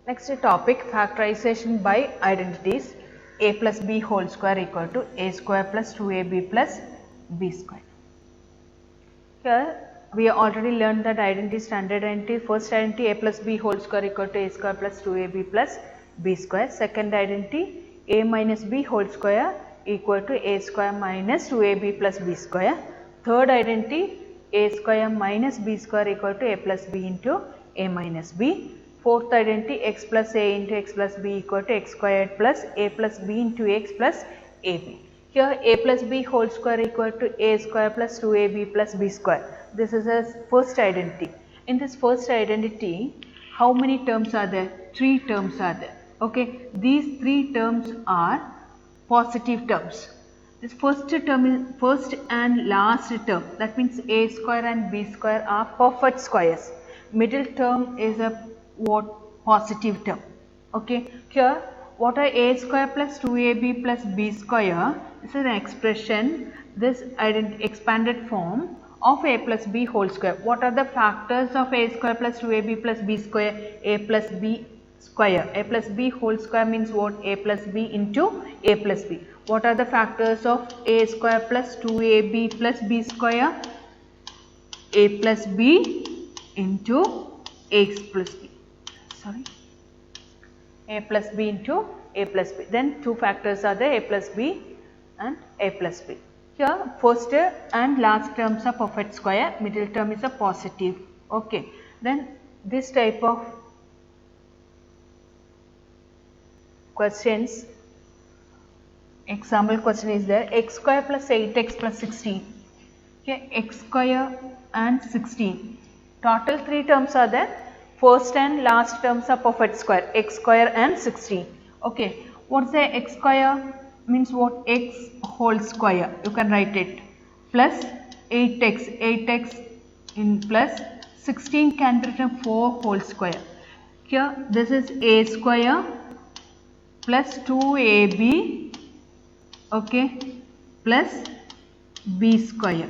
Next topic, factorization by identities. A plus b whole square equal to a square plus 2ab plus b square. Here we already learned that identity, standard identity. First identity, a plus b whole square equal to a square plus 2ab plus b square. Second identity, a minus b whole square equal to a square minus 2ab plus b square. Third identity, a square minus b square equal to a plus b into a minus b. Fourth identity, x plus a into x plus b equal to x squared plus a plus b into x plus ab. Here a plus b whole square equal to a square plus 2ab plus b square. This is a first identity. In this first identity, how many terms are there? 3 terms are there. Okay, these 3 terms are positive terms. This first term is first and last term. That means a square and b square are perfect squares. Middle term is a positive term. Okay, here what are a square plus 2ab plus b square? This is an expression, this expanded form of a plus b whole square. What are the factors of a square plus 2ab plus b square? A plus b square. A plus b whole square means what? A plus b into a plus b. What are the factors of a square plus 2ab plus b square? A plus b into x plus b. Sorry, a plus b into a plus b. Then two factors are there, a plus b and a plus b. Here first and last terms are perfect square, middle term is a positive. Okay, then this type of questions, example question is there, x square plus 8x plus 16. Okay, x square and 16. Total 3 terms are there. First and last terms are perfect square, x square and 16. Okay, what's the x square? Means what? X whole square. You can write it plus 8x in plus 16 can be written 4 whole square. Here this is a square plus 2ab, okay, plus b square.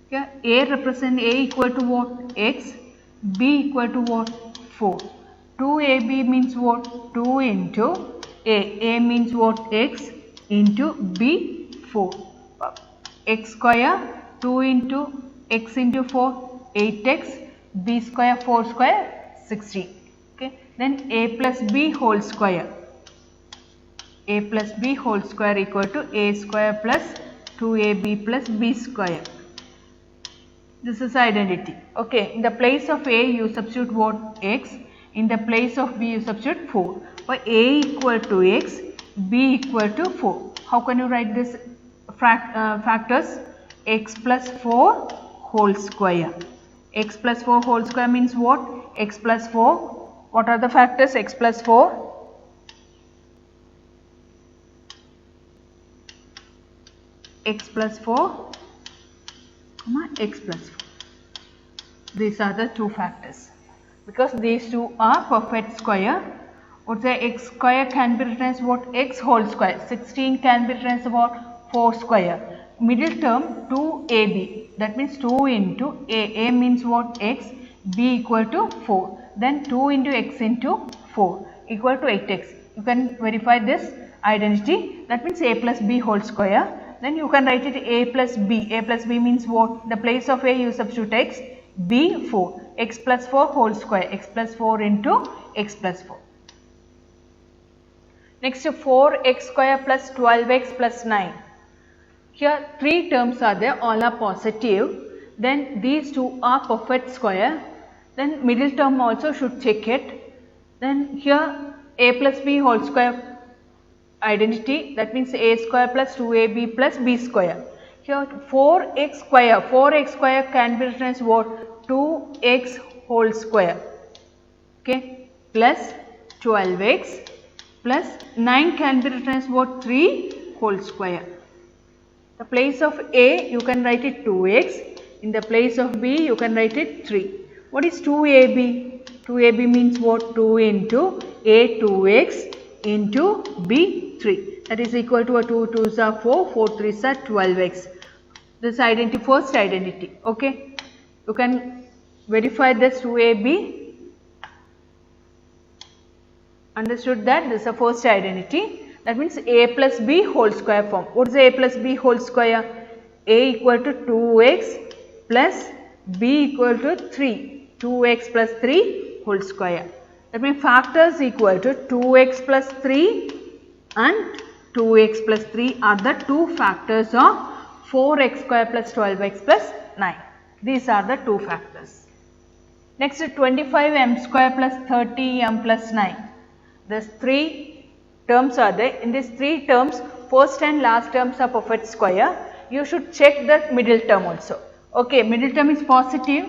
Here a represent a equal to what? X. B equal to what? 4. 2ab means what? 2 into a means what? X into b 4. X square 2 into x into 4 8x, b square 4 square 16. Okay, then a plus b whole square. A plus b whole square equal to a square plus 2ab plus b square. This is identity. Okay, in the place of a you substitute what? X. In the place of b you substitute 4. For a equal to x, b equal to 4. How can you write this factors? X plus 4 whole square. X plus 4 whole square means what? X plus 4. What are the factors? X plus 4. X plus 4. X plus 4. These are the two factors. Because these two are perfect square, what the x square can be written as what? X whole square. 16 can be written as what? 4 square. Middle term 2ab. That means 2 into a means what? X. B equal to 4. Then 2 into x into 4 equal to 8x. You can verify this identity. That means a plus b whole square. Then you can write it a plus b. A plus b means what? The place of a you substitute x, b 4. X plus 4 whole square. X plus 4 into x plus 4. Next 4x square plus 12x plus 9. Here 3 terms are there, all are positive. Then these two are perfect square. Then middle term also should check it. Then here a plus b whole square identity, that means a square plus 2ab plus b square. Here 4x square can be written as what? 2x whole square, okay, plus 12x plus 9 can be written as what? 3 whole square. The place of a you can write it 2x, in the place of b you can write it 3. What is 2ab? 2ab means what? 2 into a 2x into b 3, that is equal to a 2 2s are 4, 4 3s are 12x. This identity, first identity. Okay, you can verify this 2ab Understood that this is the first identity. That means a plus b whole square form. What is a plus b whole square? A equal to 2x plus b equal to 3. 2x plus 3 whole square. That means factors equal to 2x plus 3 and 2x plus 3 are the two factors of 4x square plus 12x plus 9. These are the two factors. Next, 25m square plus 30m plus 9. These three terms are there. In these three terms, first and last terms are perfect square. You should check the middle term also. Okay, middle term is positive.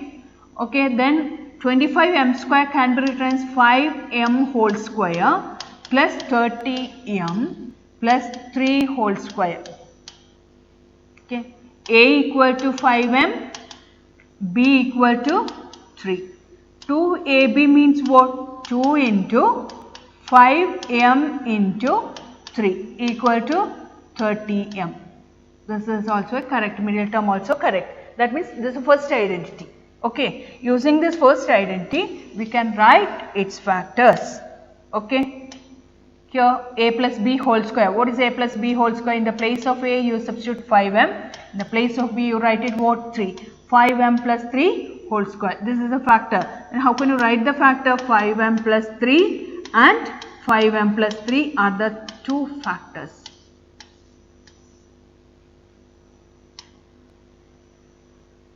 Okay, then 25m square can be written as 5m whole square plus 30m plus 3 whole square. Okay, a equal to 5m, b equal to 3. 2ab means what? 2 into 5m into 3 equal to 30m. This is also a correct, middle term also correct. That means this is the first identity. Okay, using this first identity, we can write its factors. Okay, here a plus b whole square. What is a plus b whole square? In the place of a, you substitute 5m. In the place of b, you write it what? 3. 5m plus 3 whole square. This is a factor. And how can you write the factor? 5m plus 3 and 5m plus 3 are the two factors.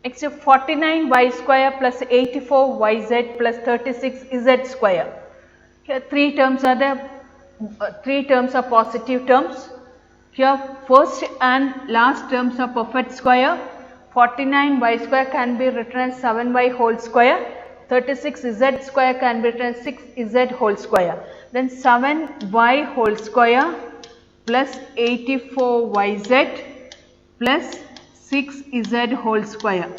Next, 49y square plus 84yz plus 36z square. Here three terms are there. Three terms are positive terms. Here first and last terms are perfect square. 49y square can be written as 7y whole square. 36z square can be written as 6z whole square. Then 7y whole square plus 84yz plus 6z whole square.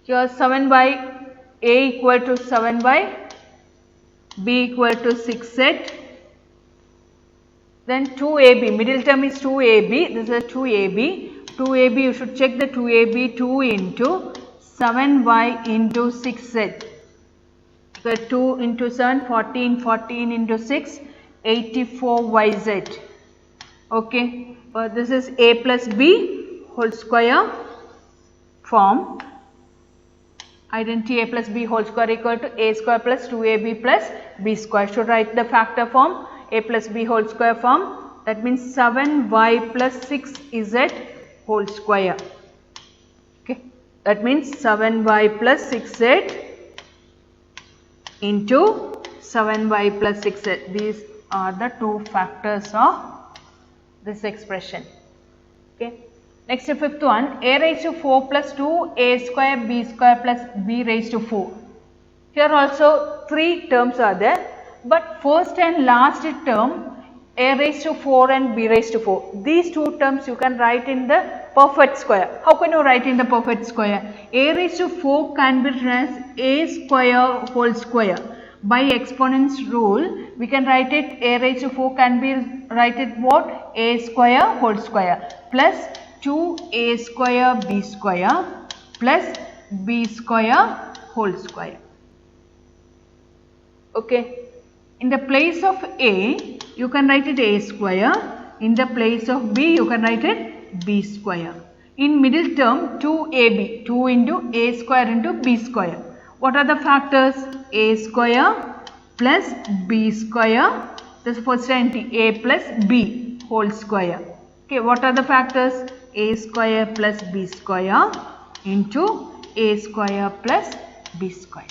Here 7y, a equal to 7y, b equal to 6z. Then 2ab, middle term is 2ab, this is 2ab. 2ab, you should check the 2ab, 2 into 7y into 6z. So 2 into 7, 14, 14 into 6, 84yz. Okay, this is a plus b whole square form. Identity a plus b whole square equal to a square plus 2ab plus b square. Should write the factor form a plus b whole square form. That means 7y plus 6z whole square. Okay, that means 7y plus 6z into 7y plus 6z. These are the two factors of this expression. Okay. Next, fifth one, a raised to 4 plus 2 a square b square plus b raised to 4. Here also three terms are there, but first and last term a raised to 4 and b raised to 4. These two terms you can write in the perfect square. How can you write in the perfect square? A raised to 4 can be written as a square whole square. By exponents rule, we can write it a raised to 4 can be write it what? A square whole square plus 2a square b square plus b square whole square. Okay. In the place of a, you can write it a square. In the place of b, you can write it b square. In middle term, 2ab, 2 into a square into b square. What are the factors? A square plus b square. This is first identity, a plus b whole square. Okay, what are the factors? A square plus b square into a square plus b square.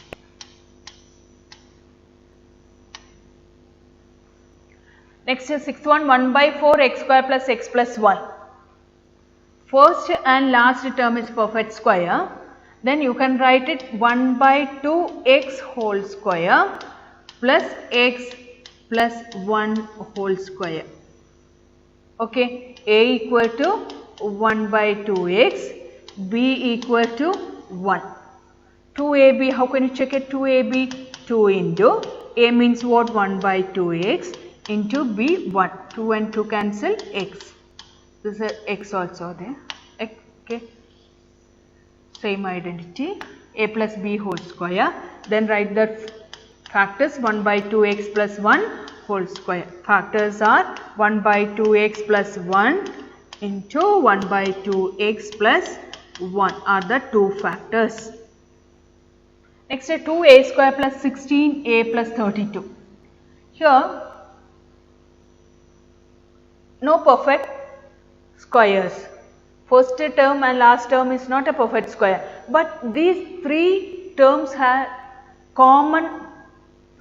Next is sixth one, 1 by 4 x square plus x plus 1. First and last term is perfect square. Then you can write it 1 by 2 x whole square plus x plus 1 whole square. Okay, a equal to 1 by 2x, b equal to 1. 2ab, how can you check it? 2ab, 2 into, a means what? 1 by 2x into b 1. 2 and 2 cancel, x. This is x also there. Okay. Same identity, a plus b whole square. Then write the Factors 1 by 2x plus 1 whole square. Factors are 1 by 2x plus 1 into 1 by 2x plus 1 are the two factors. Next 2a square plus 16a plus 32. Here no perfect squares. First term and last term is not a perfect square, but these three terms have common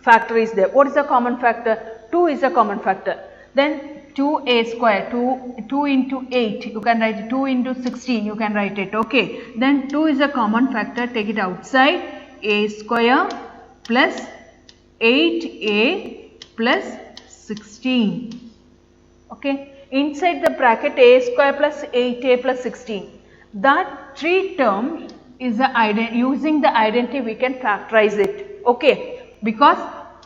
factor is there. What is the common factor? 2 is a common factor. Then 2a square, 2 into 8, you can write it, 2 into 16, you can write it, okay. Then 2 is a common factor, take it outside, a square plus 8a plus 16, okay. Inside the bracket a square plus 8a plus 16, that three terms is using the identity we can factorize it, okay, because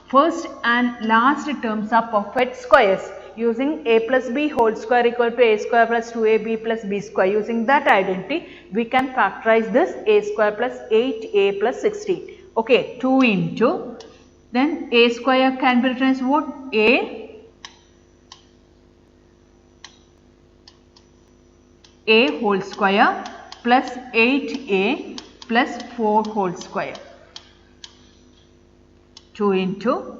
first and last terms are perfect squares. Using a plus b whole square equal to a square plus 2ab plus b square, using that identity we can factorize this a square plus 8a plus 16, okay. 2 into, then a square can be written as what? A whole square plus 8a plus 4 whole square. 2 into,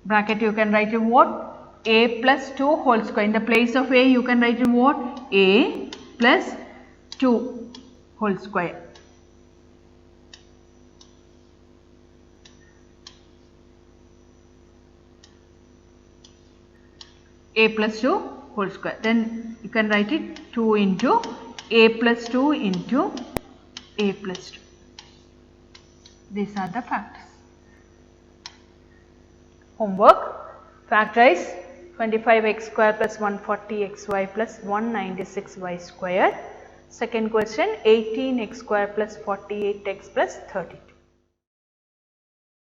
bracket you can write it what? A plus 2 whole square. In the place of a you can write it what? A plus 2 whole square. A plus 2 whole square. Then you can write it 2 into a plus 2 into a plus 2. These are the factors. Homework: factorize 25x square plus 140xy plus 196y square. Second question, 18x square plus 48x plus 32.